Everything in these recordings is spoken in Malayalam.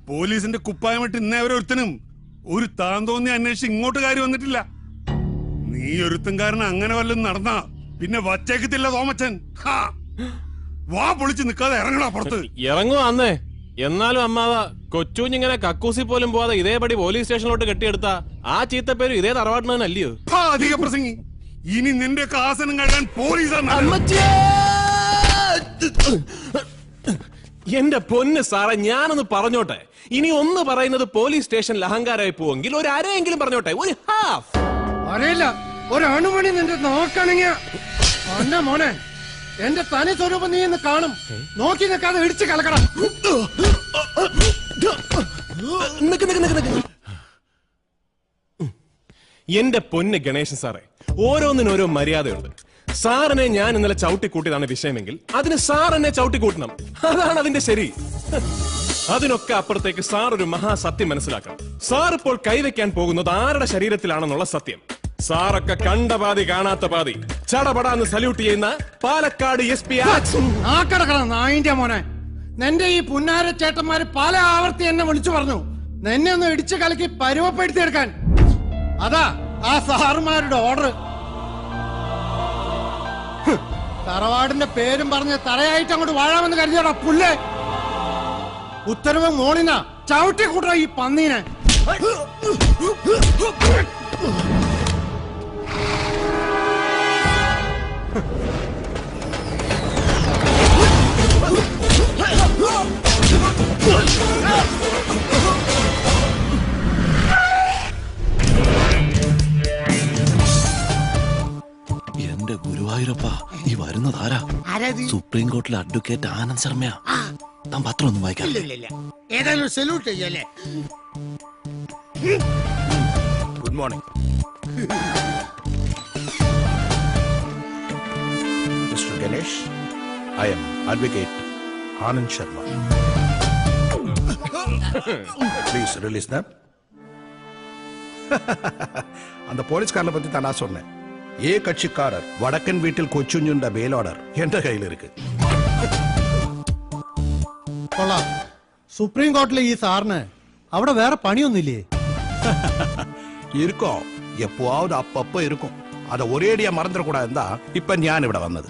പോലീസിന്റെ കുപ്പായമിട്ട് ഇന്നേവരെ ഒരുത്തനും ഒരു താൻ തോന്നി അന്വേഷിച്ച് ഇങ്ങോട്ട് കാര്യം വന്നിട്ടില്ല. നീ ഒരുത്തൻ കാരണം അങ്ങനെ വല്ലതും നടന്നാ പിന്നെ വച്ചേക്കത്തില്ല തോമച്ചൻ. വാ പൊളിച്ച് നിക്കാതെ ഇറങ്ങടാ പുറത്ത്. ഇറങ്ങുവാ അന്നേ. എന്നാലും അമ്മാവ കൊച്ചുഞ്ഞിങ്ങനെ കക്കൂസി പോലും പോവാതെ ഇതേപടി പോലീസ് സ്റ്റേഷനിലോട്ട് കെട്ടിയെടുത്ത ആ ചീത്തപ്പേരും ഇതേ തറവാട്ടിന് തന്നെ അല്ലയോ? അധിക പ്രസംഗി. ഇനി നിന്റെ ആസനം കഴിയാൻ പോലീസാണ്. എന്റെ പൊന്ന് സാറേ, ഞാനൊന്ന് പറഞ്ഞോട്ടെ. ഇനി ഒന്ന് പറയുന്നത് പോലീസ് സ്റ്റേഷനിൽ അഹങ്കാരമായി പോവെങ്കിൽ ഒരു അരയെങ്കിലും പറഞ്ഞോട്ടെ. ഒരു ഹാഫ് അറിയില്ല. ഒരു അണുമണി നിന്റെ നോക്കണെങ്കിൽ മോനെ എന്റെ തനി സ്വരൂപം നീ ഇന്ന് കാണും. നോക്കി നിൽക്കാതെ ഇടിച്ചു കളക്കണം. എന്റെ പൊന്ന് ഗണേശൻ സാറേ, ഓരോന്നിനോരോ മര്യാദയുണ്ട്. സാറിനെ ഞാൻ ഇന്നലെ ചവിട്ടിക്കൂട്ടിയതാണ് വിഷയമെങ്കിൽ അതിന് സാർ എന്നെ ചവിട്ടിക്കൂട്ടണം. അതാണ് അതിന്റെ ശരി. അതിനൊക്കെ അപ്പുറത്തേക്ക് സാർ ഒരു മഹാസത്യം മനസ്സിലാക്കണം. സാർ ഇപ്പോൾ കൈവയ്ക്കാൻ പോകുന്നത് ആരുടെ ശരീരത്തിലാണെന്നുള്ള സത്യം. സാറൊക്കെ കണ്ട പാതി കാണാത്ത പാതി ചടപടാന്ന് സല്യൂട്ട് ചെയ്യുന്ന പാലക്കാട് SP നായിന്റെ മോനെ, നിന്റെ ഈ പുന്നാര ചേട്ടന്മാര് പല ആവർത്തി എന്നെ വിളിച്ചു പറഞ്ഞു നിന്നെ ഒന്ന് ഇടിച്ചു കലക്കി പരുവപ്പെടുത്തിയെടുക്കാൻ. അതാ ആ സാറുമാരുടെ ഓർഡർ. തറവാടിന്റെ പേരും പറഞ്ഞ് തറയായിട്ട് അങ്ങോട്ട് വാഴാമെന്ന് കരുതിയോടാ പുല്ലേ. ഉത്തരവ് മോളിനാ ചവിട്ടി കൂട്ടാ ഈ പന്നീനെ. എന്റെ ഗുരുവായൂരപ്പ, ഈ വരുന്നതാരാ? സുപ്രീം കോർട്ടിലെ അഡ്വക്കേറ്റ് ആനന്ദ് ശർമ്മയാ. താൻ പത്രം ഒന്നും വായിക്കാം. ഏതായാലും സല്യൂട്ട് ചെയ്യല്ലേ. Good morning mister Ganesh. I am advocate Anand Sharma. Please release them. அந்த போலீஸ்காரனை பத்தி தான் நான் சொன்னேன். ஏ கட்சிக்காரர் வடக்கன் வீட்டில் கொச்சுஞ்சுண்ட பெயில் ஆர்டர் என்ற கையில் இருக்கு. കൊള്ളാം. സുപ്രീം കോർട്ടിലെ ഈ സാറിന് അവിടെ വേറെ പണിയൊന്നുമില്ലേ? இருக்கும், எப்போவாவது அப்பப்ப இருக்கும். அதை ஒரேடியா மறந்துடக்கூடாது தான் இப்ப ഞാൻ ഇവിടെ വന്നത്.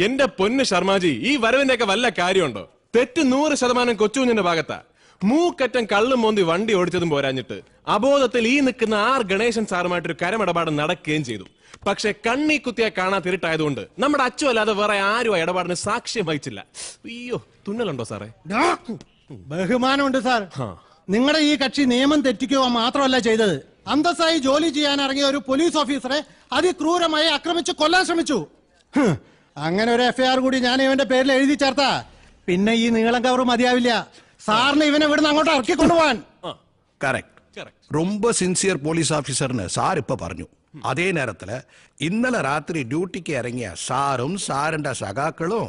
എന്റെ പൊന്ന് ശർമാജി, ഈ വരവിന്റെ ഒക്കെ വല്ല കാര്യമുണ്ടോ? തെറ്റ് 100% കൊച്ചുകുഞ്ഞിന്റെ ഭാഗത്താ. മൂക്കറ്റം കള്ളും മോന്തി വണ്ടി ഓടിച്ചതും പോരാഞ്ഞിട്ട് അബോധത്തിൽ ഈ നിൽക്കുന്ന ഗണേശൻ സാറുമായിട്ടൊരു കരമിടപാട് നടക്കുകയും ചെയ്തു. പക്ഷെ കണ്ണി കുത്തിയാ കാണാത്തിരുട്ടായതുകൊണ്ട് നമ്മുടെ അച്ചു അല്ലാതെ വേറെ ആരും ഇടപാടിന് സാക്ഷ്യം വഹിച്ചില്ല. അയ്യോ, തുന്നലുണ്ടോ സാറേ? ബഹുമാനമുണ്ട് സാർ. നിങ്ങളുടെ ഈ കക്ഷി നിയമം തെറ്റിക്കുക മാത്രമല്ല ചെയ്തത്, അന്തസ്സായി ജോലി ചെയ്യാൻ ഇറങ്ങിയ ഒരു പോലീസ് ഓഫീസറെ അതിക്രൂരമായി ആക്രമിച്ച് കൊല്ലാൻ ശ്രമിച്ചു. അങ്ങനെ ഒരു FIR കൂടി ഞാൻ ഇവന്റെ പേരിൽ എഴുതി ചേർത്താ പിന്നെ ഈ നീളം കവർ മതിയാവില്ല. സാറിന് ഇവനെ ഇവിടുന്ന് അങ്ങോട്ട് ഇറക്കി കൊണ്ടുപോവാൻ. കറക്റ്റ്. ரொம்ப സിൻസിയർ പോലീസ് ഓഫീസറിന് സാർ ഇപ്പൊ പറഞ്ഞു. അതേ നേരത്തില് ഇന്നലെ രാത്രി ഡ്യൂട്ടിക്ക് ഇറങ്ങിയ സാറും സാറിന്റെ സഖാക്കളും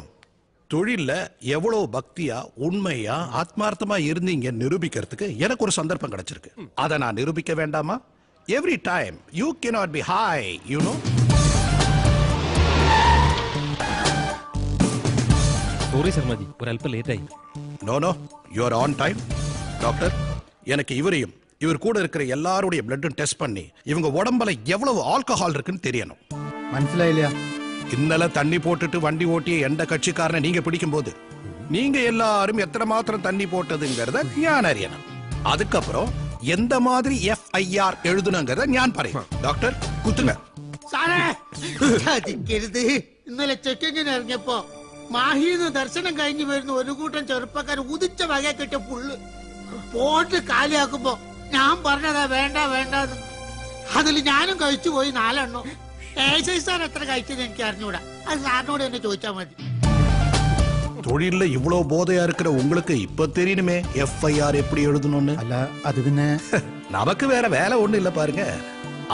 തൊഴിലിൽ எவ்வளவு பக்தியா உண்மையா ஆத்மார்த்தமா இருந்தீங்க நிரூபிக்கிறதுக்கு எனக்கு ஒரு சந்தர்ப்பம் கிடைச்சிருக்கு. அதை நான் நிரூபிக்க வேண்டாமா? Every time you cannot be high, you know. Sorry Sharmaji, ഒരല്പം ലേറ്റായി. No you are on time. Doctor, எனக்கு இவரையும் இவர் கூட இருக்கிற எல்லாருடைய பிளட்டும் டெஸ்ட் பண்ணி இவங்க உடம்புல எவ்வளவு ஆல்கஹால் இருக்குன்னு தெரியணும். മനസ്സിലായില്ല. ഇന്നലെ തണ്ണി പോട്ടിട്ട് വണ്ടി ഓട്ടിയ എന്റെ കക്ഷിക്കാരനെ നീങ്ക പിടിക്കുമ്പോൾ நீங்க எல்லாரும் எத்தனை மாத்திரம் தண்ணி போட்டதுங்கிறத ஞான் அறியணும். அதுக்கப்புறம் எந்த மாதிரி FIR எழுதணுங்கிறத ஞான் പറയും. டாக்டர் കുത്തുங்க. ഇന്നലെ ചെക്കിങ്ങിന് ഇറങ്ങിയപ്പോ മാഹിന്ന് ദർശനം കഴിഞ്ഞു വരുന്ന ഒരു കൂട്ടം ചെറുപ്പക്കാർ ഉദിച്ച വക കിട്ടിയ പുള്ള് പോട്ട് കാലിയാക്കുമ്പോ ഞാൻ പറഞ്ഞതാ വേണ്ട വേണ്ടെന്ന്. അതിൽ ഞാനും കഴിച്ചു പോയി 4 എണ്ണം. സാർ എത്ര കഴിച്ചത് എനിക്ക് അറിഞ്ഞൂടാ. അത് സാറിനോട് എന്നെ ചോദിച്ചാ മതി. തൊഴിലില് ഇவ்வளவு போதையா இருக்கிற உங்களுக்கு இப்ப தெரியணுமே FIR எப்படி எழுதணும்னு. അല്ല, അത് പിന്നെ நமக்கு வேற வேலை ஒண்ணு இல்ல பாருங்க.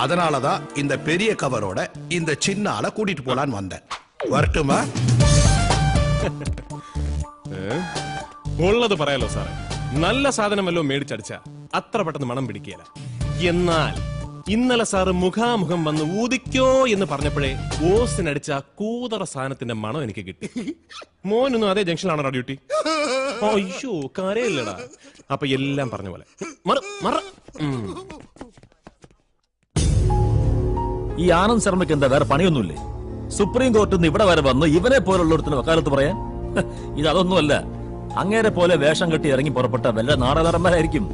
அதனாலதான் இந்த பெரிய கவரோட இந்த சின்ன ஆளை கூட்டிட்டு போலான்னு வந்தேன். வரட்டுமா? ഉള്ളത് പറയാലോ സാറേ, നല്ല സാധനം വല്ലതും മേടിച്ചടിച്ച അത്ര പെട്ടെന്ന് മണം പിടിക്കുകയില്ല. എന്നാൽ ഇന്നലെ സാറ് മുഖാമുഖം വന്ന് ഊതിക്കോ എന്ന് പറഞ്ഞപ്പോഴേ ഓസിനടിച്ച കൂതറ സാധനത്തിന്റെ മണം എനിക്ക് കിട്ടി. മോനൊന്നും അതേ ജംഗ്ഷനിലാണോ ഡ്യൂട്ടി? അയ്യോ കരയില്ലടാ. അപ്പൊ എല്ലാം പറഞ്ഞ പോലെ ഈ ആനന്ദ് ശർമ്മയ്ക്ക് എന്താ വേറെ പണിയൊന്നുമില്ലേ? സുപ്രീം കോർട്ടിൽ നിന്ന് ഇവിടെ വരെ വന്ന് ഇവനെ പോലുള്ളൊരുത്തിന് വക്കാലത്ത് പറയാൻ? ഇതൊന്നുമല്ല, അങ്ങേരെ പോലെ വേഷം കെട്ടി ഇറങ്ങി പുറപ്പെട്ട വല്ല നാടകന്മാരായിരിക്കും.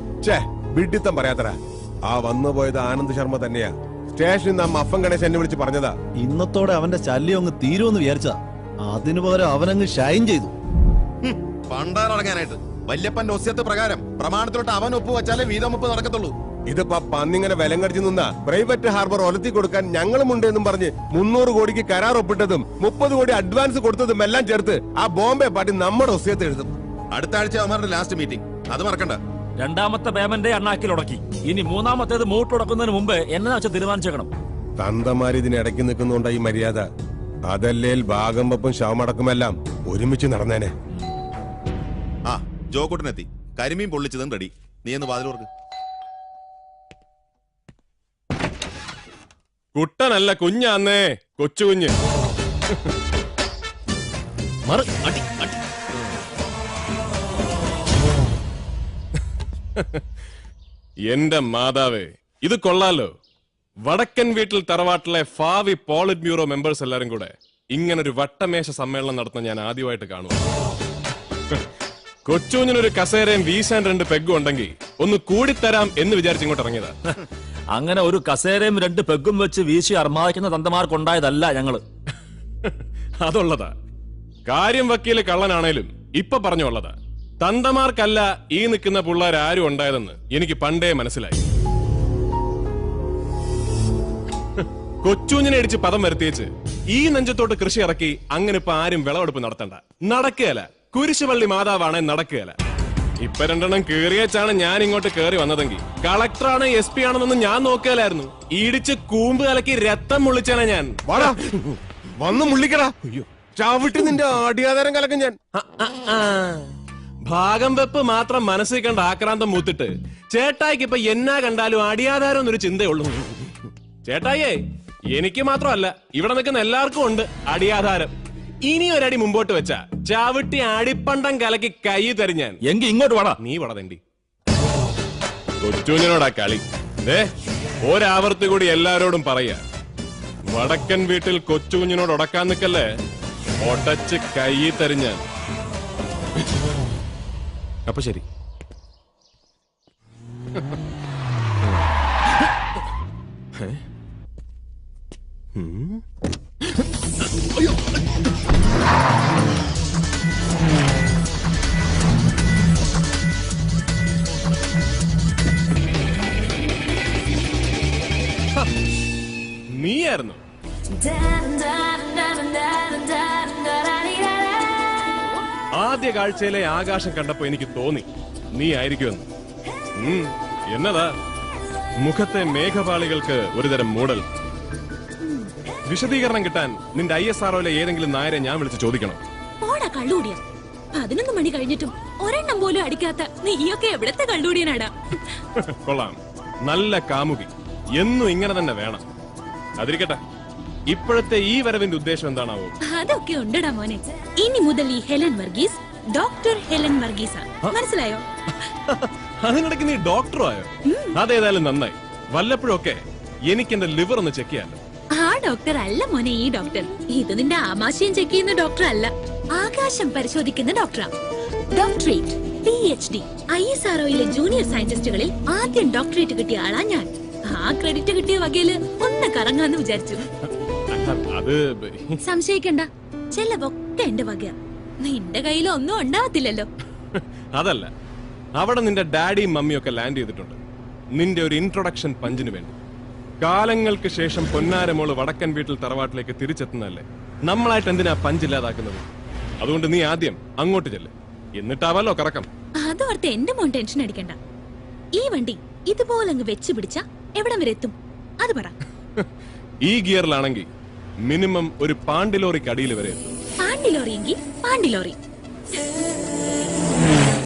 വിഡിത്തം പറയാത്തറ. ആ വന്നു പോയത് ആനന്ദ് ശർമ്മ തന്നെയാ. സ്റ്റേഷനിൽ നിന്ന് ആ മഫൻ ഗണേശ് എന്നെ വിളിച്ച് പറഞ്ഞതാ. ഇന്നത്തോടെ അവന്റെ ശല്യം അങ്ങ് തീരുമെന്ന് വിചാരിച്ചാ. അതിനു പകരം അവനങ്ങ് ഷൈൻ ചെയ്തു. പണ്ടാറടങ്ങാനായിട്ട് വല്യപ്പന്റെ ഒസ്യത്ത് പ്രകാരം പ്രമാണത്തിലോട്ട് അവൻ ഒപ്പ് വെച്ചാലേ വീതമൊപ്പ് നടക്കത്തുള്ളൂ. ഇതിപ്പോ പന്നിങ്ങനെ വിലം കടിച്ചു നിന്ന പ്രൈവറ്റ് ഹാർബർ ഒലത്തി കൊടുക്കാൻ ഞങ്ങളുമുണ്ട് എന്നും പറഞ്ഞ് 300 കോടിക്ക് കരാർ ഒപ്പിട്ടതും 30 കോടി അഡ്വാൻസ് കൊടുത്തതും എല്ലാം ചേർത്ത് ആ ബോംബെ പാർട്ടി നമ്മുടെ ഒസ്യത്ത് എഴുതും. അടുത്ത ആഴ്ച അവന്മാരുടെ ലാസ്റ്റ് മീറ്റിംഗ്, അത് മറക്കണ്ട. രണ്ടാമത്തെ പേയ്മെന്റ് അണ്ണാക്കിൽ ഉടക്കി. ഇനി മൂന്നാമത്തേത് മൂട്ടുടക്കുന്നതിന് മുമ്പ് എന്നെ വെച്ചാൽ തീരുമാനിച്ചേക്കണം. തന്തമാര് ഇതിന് ഇടയ്ക്ക് നിൽക്കുന്നുണ്ട ഈ മര്യാദ. അതല്ലേൽ ഭാഗം വെപ്പും ശവമടക്കുമെല്ലാം ഒരുമിച്ച് നടന്നേനെ. ആ ജോക്കൂട്ടനെത്തി. കരിമീൻ പൊള്ളിച്ചതും റെഡി. നീ എന്ന് വാതിലോർക്ക്. കുട്ടനല്ല കുഞ്ഞാന്നേ, കൊച്ചു കുഞ്ഞ്. എന്റെ മാതാവേ, ഇത് കൊള്ളാലോ. വടക്കൻ വീട്ടിൽ തറവാട്ടിലെ ഭാവി പോളിറ്റ് ബ്യൂറോ മെമ്പേഴ്സ് എല്ലാരും കൂടെ ഇങ്ങനൊരു വട്ടമേശ സമ്മേളനം നടത്തുന്ന ഞാൻ ആദ്യമായിട്ട് കാണുക. കൊച്ചുഞ്ഞിനൊരു കസേരയും വീശാൻ 2 പെഗും ഉണ്ടെങ്കിൽ ഒന്ന് കൂടിത്തരാം എന്ന് വിചാരിച്ച് ഇങ്ങോട്ട് ഇറങ്ങിയതാ. അങ്ങനെ ഒരു കസേരയും 2 പെഗും വെച്ച് വീശി അർമാദിക്കുന്ന തന്തമാർക്കുണ്ടായതല്ല ഞങ്ങള്. അതുള്ളതാ. കാര്യം വക്കീല് കള്ളനാണേലും ഇപ്പൊ പറഞ്ഞുള്ളതാ. തന്തമാർക്കല്ല ഈ നിൽക്കുന്ന പിള്ളേർ ആരും ഉണ്ടായതെന്ന് എനിക്ക് പണ്ടേ മനസ്സിലായി. കൊച്ചുഞ്ഞിനെ ഇടിച്ച് പദം വരുത്തിയേച്ച് ഈ നെഞ്ചത്തോട്ട് കൃഷി ഇറക്കി അങ്ങനെ ഇപ്പൊ ആരും വിളവെടുപ്പ് നടത്തണ്ട. നടക്കുകയല്ല. കുരിശുപള്ളി മാതാവാണ് നടക്കുകയല്ല. ഇപ്പൊ 2 എണ്ണം കേറിയച്ചാണ് ഞാൻ ഇങ്ങോട്ട് കേറി വന്നതെങ്കിൽ കളക്ടറാണ് SP ആണെന്നൊന്നും ഞാൻ നോക്കിയാലായിരുന്നു. ഇടിച്ച് കൂമ്പ് കലക്കി രക്തം മുള്ളിച്ചാണ് ഞാൻ. വന്ന് മുള്ളിക്കടാ. അയ്യോ ചവിട്ടി നിന്റെ ആടിയാധാരം കലക്കും ഞാൻ. ഭാഗം വെപ്പ് മാത്രം മനസ്സിൽ കണ്ട ആക്രാന്തം മൂത്തിട്ട് ചേട്ടായിക്ക് ഇപ്പൊ എന്നാ കണ്ടാലും അടിയാധാരം എന്നൊരു ചിന്തയുള്ളൂ. ചേട്ടായിയേ, എനിക്ക് മാത്രമല്ല ഇവിടെ നിൽക്കുന്ന എല്ലാവർക്കും ഉണ്ട് അടിയാധാരം. ഇനി ഒരടി മുമ്പോട്ട് വെച്ചാ ചവിട്ടി അടിപ്പണ്ടം കലക്കി കൈ തരിഞ്ഞാൻ. എങ്കി ഇങ്ങോട്ട് വാടാ. നീ വടതണ്ടി. കൊച്ചുഞ്ഞിനോടാ കളി. ഒരാവർത്തി കൂടി എല്ലാരോടും പറയാ, വടക്കൻ വീട്ടിൽ കൊച്ചുകുഞ്ഞിനോട് ഉടക്കാൻ നിക്കല്ലേ, ഒടച്ച് കൈ തരിഞ്ഞാൻ. അപ്പൊ ശരി. നീയായിരുന്നു. ആദ്യ കാഴ്ചയിലെ ആകാശം കണ്ടപ്പോ എനിക്ക് തോന്നി നീ ആയിരിക്കുമെന്ന്. എന്നതാ മുഖത്തെ മേഘപാളികൾക്ക് ഒരുതരം മൂടൽ. വിശദീകരണം കിട്ടാൻ നിന്റെ ISROയിലെ ഏതെങ്കിലും നായരെ ഞാൻ വിളിച്ച് ചോദിക്കണം. 11 മണി കഴിഞ്ഞിട്ടും ഒരെണ്ണം പോലും അടിക്കാത്ത നീയൊക്കെ എവിടത്തെ കള്ളൂടിയനാടാ. കൊള്ളാം, നല്ല കാമുകി. എന്നും ഇങ്ങനെ തന്നെ വേണം. അതിരിക്കട്ടെ, ഇപ്പോഴത്തെ ഈ വരവിന്റെ ഉദ്ദേശം എന്താണാവോ? അതൊക്കെ ഉണ്ടടാ മോനെ. ഇനി മുതൽ ഈ Helen Varghese doctor Helen Varghese മനസ്സിലായോ? അതിനിടയ്ക്ക് നീ ഡോക്ടറോ ആയോ? അതേതായാലും നന്നായി. വല്ലപ്പോഴൊക്കെ എനിക്ക് എന്റെ ലിവർ ഒന്ന് ചെക്ക് ചെയ്യാലോ. ആ ഡോക്ടർ അല്ല മോനെ ഈ ഡോക്ടർ. ഇത് നിന്റെ ആമാശയം ചെക്ക് ചെയ്യുന്ന ഡോക്ടർ അല്ല, ആകാശം പരിശോധിക്കുന്ന ഡോക്ടറാ. ഡോക്ടറേറ്റ്, PhD, ISROയിലെ ജൂനിയർ സയന്റിസ്റ്റുകളിൽ ആദ്യം ഡോക്ടറേറ്റ് കിട്ടിയ ആളാ ഞാൻ. ആ ക്രെഡിറ്റ് കിട്ടിയ വകയില് ഒന്ന് കറങ്ങാന്ന് വിചാരിച്ചു. അത് സംശയിക്കണ്ട, ചെലവൊക്കെ എന്റെ വകയാ. നിന്റെ കയ്യിൽ ഒന്നും ഉണ്ടാവത്തില്ലല്ലോ. അതല്ല, അവിടെ നിന്റെ ഡാഡിയും മമ്മിയും ഒക്കെ ലാൻഡ് ചെയ്തിട്ടുണ്ട് നിന്റെ ഒരു ഇൻട്രൊഡക്ഷൻ പഞ്ചിന് വേണ്ടി. കാലങ്ങൾക്ക് ശേഷം പൊന്നാരമോള് വടക്കൻ വീട്ടിൽ തറവാട്ടിലേക്ക് തിരിച്ചെത്തുന്നതല്ലേ. നമ്മളായിട്ട് എന്തിനാ പഞ്ചില്ലാതാക്കുന്നത്? അതുകൊണ്ട് നീ ആദ്യം അങ്ങോട്ട് ചെല്ല്, എന്നിട്ടാവല്ലോ കറക്കം. അതോർത്ത് എന്റെ മോൻ ടെൻഷൻ അടിക്കണ്ട. ഈ വണ്ടി ഇതുപോലെ അങ്ങ് വെച്ച് പിടിച്ച എവിടം വരെ എത്തും അത് പറ. ഈ ഗിയറിലാണെങ്കിൽ മിനിമം ഒരു പാണ്ടിലോറിക്ക് അടിയിൽ വരെ എത്തും. പാണ്ടിലോറിയെങ്കിൽ പാണ്ടിലോറി.